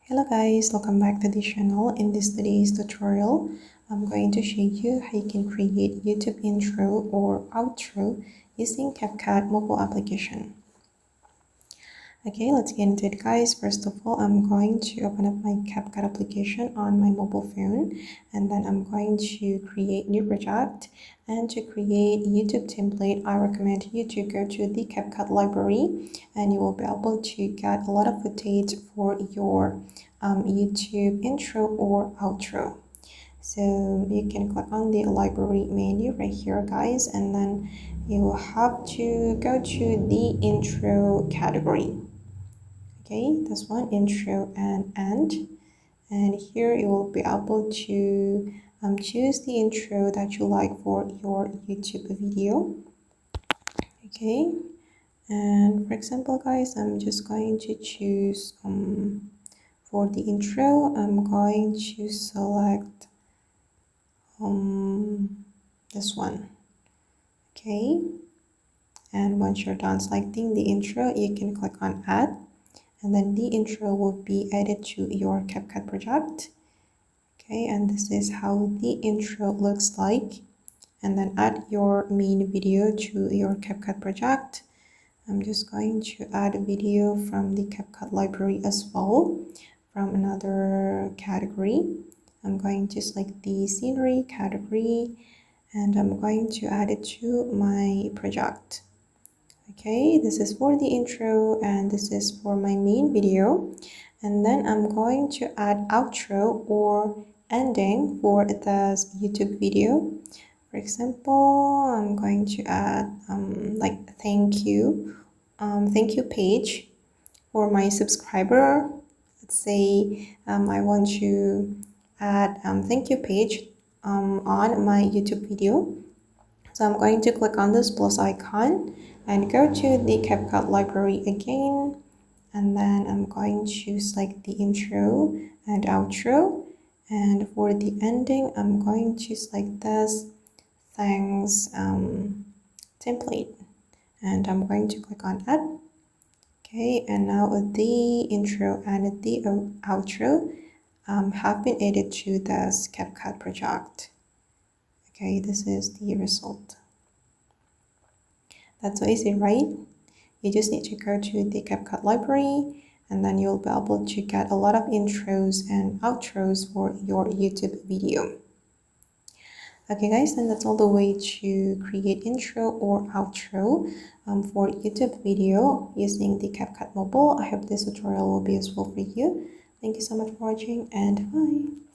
Hello guys, welcome back to the channel. In this today's tutorial, I'm going to show you how you can create YouTube intro or outro using CapCut mobile application. Okay, let's get into it guys. First of all, I'm going to open up my CapCut application on my mobile phone, and then I'm going to create new project. And to create YouTube template, I recommend you to go to the CapCut library, and you will be able to get a lot of footage for your YouTube intro or outro. So you can click on the library menu right here guys, and then you will have to go to the intro category. Okay, this one, intro and end, and here you will be able to choose the intro that you like for your YouTube video. Okay, and for example guys, I'm just going to choose for the intro, I'm going to select this one. Okay, and once you're done selecting the intro, you can click on add, and then the intro will be added to your CapCut project. Okay, and this is how the intro looks like. And then add your main video to your CapCut project. I'm just going to add a video from the CapCut library as well, from another category. I'm going to select the scenery category, and I'm going to add it to my project. Okay, this is for the intro and this is for my main video. And then I'm going to add outro or ending for this YouTube video. For example, I'm going to add like thank you page for my subscriber. Let's say I want to add thank you page on my YouTube video. So I'm going to click on this plus icon and go to the CapCut library again, and then I'm going to select the intro and outro, and for the ending I'm going to select this thanks template, and I'm going to click on add. Okay, and now the intro and the outro have been added to this CapCut project. Okay, this is the result. That's so easy, right? You just need to go to the CapCut library, and then you'll be able to get a lot of intros and outros for your YouTube video. Okay guys, then that's all the way to create intro or outro for YouTube video using the CapCut mobile. I hope this tutorial will be useful for you. Thank you so much for watching, and bye.